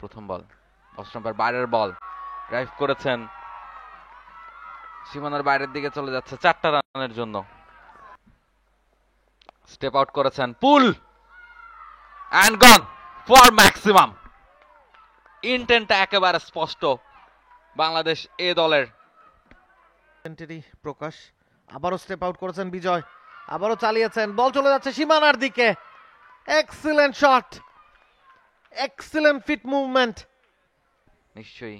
প্রথম বল, অফ স্টাম্পের বাইরের বল, ড্রাইভ করেছেন, সীমানার বাইরের দিকে চলে যাচ্ছে 4টা রানের জন্য। স্টেপ আউট করেছেন, পুল অ্যান্ড গন ফর ম্যাক্সিমাম। ইন্টেন্টটা একেবারে স্পষ্ট বাংলাদেশ এ দলের। প্রকাশ আবারও স্টেপ আউট করেছেন বিজয়, আবারও চালিয়েছেন, বল চলে যাচ্ছে সীমানার দিকে। Excellent shot, excellent fit movement. নিশ্চয়ই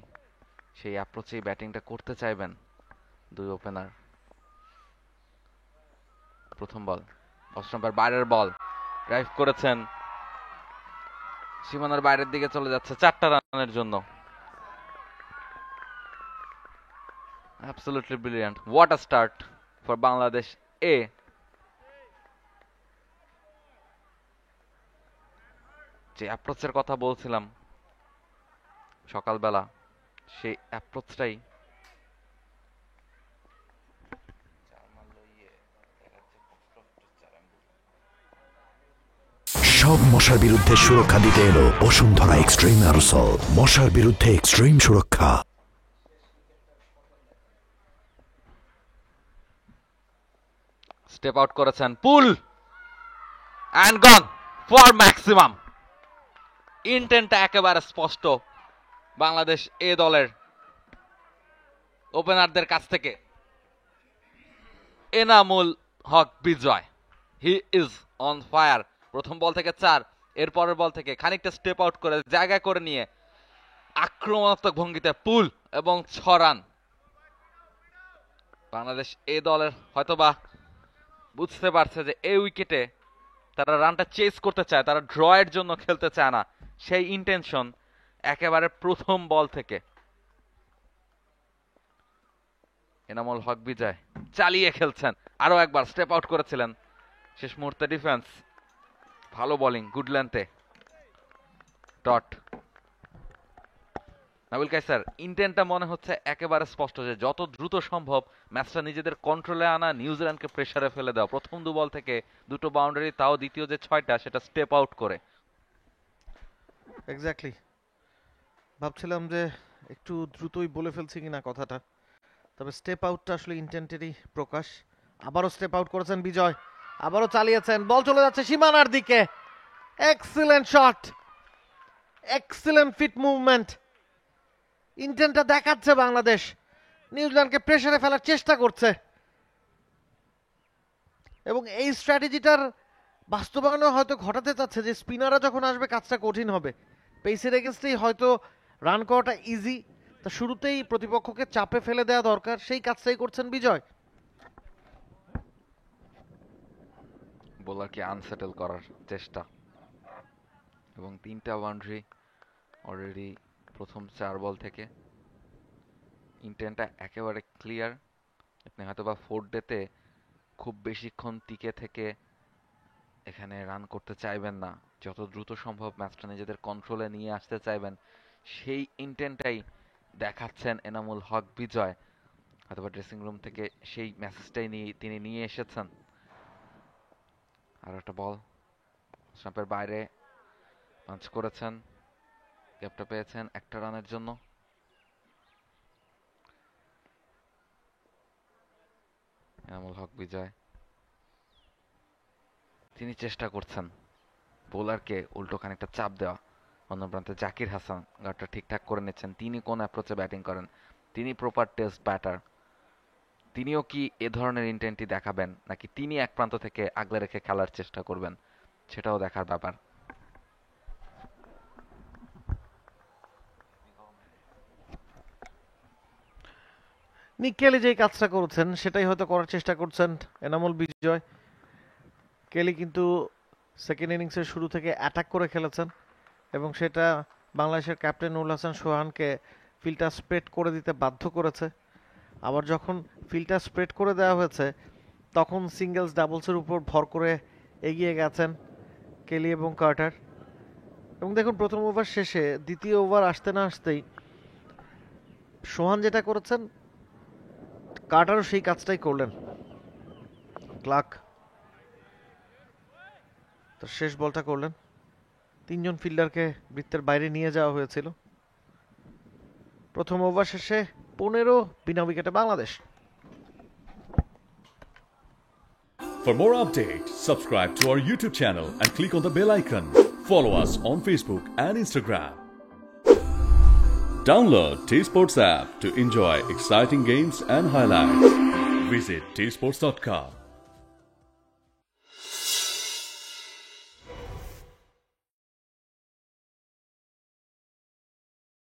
সেই অ্যাপ্রোচেই ব্যাটিংটা করতে চাইবেন দুই ওপেনার। প্রথম বল, অফ স্টাম্পের বাইরের বল, ড্রাইভ করেছেন, সীমানার বাইরের দিকে চলে যাচ্ছে 4টা রানের জন্য। Absolutely brilliant. What a start for Bangladesh A. যে অ্যাপ্রোচের কথা বলছিলাম সকালবেলা, সেই অ্যাপ্রোচটাই সব মশার বিরুদ্ধে সুরক্ষা দিতে এলো বসুন্ধরা এক্সট্রিম অ্যারোসল, মশার বিরুদ্ধে এক্সট্রিম সুরক্ষা। স্টেপ আউট করেছেন, পুল অ্যান্ড গন ফর ম্যাক্সিমাম। ইন্টেন্টটা একেবারে স্পষ্ট বাংলাদেশ এ দলের ওপেনারদের কাছ থেকে। এনামুল হক বিজয়, হি ইজ অন ফায়ার। প্রথম বল থেকে 4, এর পরের বল থেকে খানিকটা স্টেপ আউট করে জায়গা করে নিয়ে আক্রমণাত্মক ভঙ্গিতে পুল এবং 6 রান। বাংলাদেশ এ দলের হয়তোবা বুঝতে পারছে যে এই উইকেটে তারা রানটা চেস করতে চায়, তারা ড্রয়ের জন্য খেলতে চায় না। সেই ইন্টেনশন একেবারে প্রথম বল থেকে। এনামুল হক বিজয় চালিয়ে খেলছেন, আরো একবার স্টেপ আউট করেছিলেন, শেষ মুহূর্তে ডিফেন্স, ভালো বোলিং, গুড লেন্থে ডট। নাবিল কায়সার, ইন্টেন্টটা মনে হচ্ছে একেবারে স্পষ্ট যে যত দ্রুত সম্ভব ম্যাচটা নিজেদের কন্ট্রোলে আনা, নিউজিল্যান্ডকে প্রেসারে ফেলে দেওয়া। প্রথম 2 বল থেকে 2টো বাউন্ডারি, তাও দ্বিতীয় যে 6টা সেটা স্টেপ আউট করে। এক্স্যাক্টলি, ভাবছিলাম যে একটু দ্রুতই বলে ফেলছি কিনা কথাটা, তবে স্টেপ আউটটা আসলে ইন্টেন্টেরই প্রকাশ। আবারও স্টেপ আউট করেছেন বিজয়, আবারও চালিয়েছেন, বল চলে যাচ্ছে সীমানার দিকে। Excellent shot, excellent fit movement. ইন্টেন্টটা দেখাচ্ছে বাংলাদেশ, নিউজিল্যান্ডকে প্রেসারে ফেলার চেষ্টা করছে, এবং এই স্ট্র্যাটেজিটার বাস্তবায়ন হয়তো ঘটাতে চাচ্ছে যে স্পিনাররা যখন আসবে কাজটা কঠিন হবে। পেসের এগেনস্টেই হয়তো রান করাটা ইজি, তা শুরুতেই প্রতিপক্ষকে চাপে ফেলে দেওয়া দরকার, সেই কাজটাই করছেন বিজয়। বোলারকে আনসেটেল করার চেষ্টা, এবং 3টা বাউন্ডারি অলরেডি প্রথম 4 বল থেকে। ইন্টেন্টটা একেবারে ক্লিয়ার। আপনি হয়তোবা 4th ডেতে খুব বেশিক্ষণ টিকে থেকে এখানে রান করতে চাইবেন না, যত দ্রুত সম্ভব ম্যাচটা নিজেদের কন্ট্রোলে নিয়ে আসতে চাইবেন। সেই ইন্টেন্টটাই দেখাচ্ছেন এনামুল হক বিজয়। হয়তোবা ড্রেসিং রুম থেকে সেই মেসেজটাই তিনি নিয়ে এসেছেন। আর একটা বল স্টাম্পের বাইরে পাঞ্চ করেছেন, গ্যাপটা পেয়েছেন 1টা রানের জন্য। এনামুল হক বিজয় তিনি চেষ্টা করছেন বোলারকে উল্টো খানিকটা চাপ দেওয়া। অন্য প্রান্তে জাকির হাসান গাড়টা ঠিকঠাক করে নিচ্ছেন। তিনি কোন অ্যাপ্রোচে ব্যাটিং করেন, তিনি প্রপার টেস্ট ব্যাটার, তিনিও কি এ ধরনের ইন্টেন্টই দেখাবেন, নাকি তিনি এক প্রান্ত থেকে আগলে রেখে খেলার চেষ্টা করবেন, সেটাও দেখার ব্যাপার। নিক কেলি যে কাজটা করেছেন সেটাই হয়তো করার চেষ্টা করছেন এনামুল বিজয়। কেলি কিন্তু সেকেন্ড ইনিংসের শুরু থেকে অ্যাটাক করে খেলেছেন, এবং সেটা বাংলাদেশের ক্যাপ্টেন নুরুল হাসান সোহানকে ফিল্ডটা স্প্রেড করে দিতে বাধ্য করেছে। আবার যখন ফিল্ডটা স্প্রেড করে দেওয়া হয়েছে তখন সিঙ্গেলস ডাবলসের উপর ভর করে এগিয়ে গেছেন কেলি এবং কার্টার। এবং দেখুন, প্রথম ওভার শেষে দ্বিতীয় ওভার আসতে না আসতেই সোহান যেটা করেছেন, কার্টারও সেই কাজটাই করলেন। ক্লার্ক তার শেষ বলটা করলেন, তিনজন ফিল্ডারকে বৃত্তের বাইরে নিয়ে যাওয়া হয়েছিল। প্রথম ওভার শেষে 15 বিনা উইকেটে Bangladesh. For more updates, subscribe to our YouTube channel and click on the bell icon. Follow us on Facebook and Instagram. Download T-Sports app to enjoy exciting games and highlights. Visit tsports.com.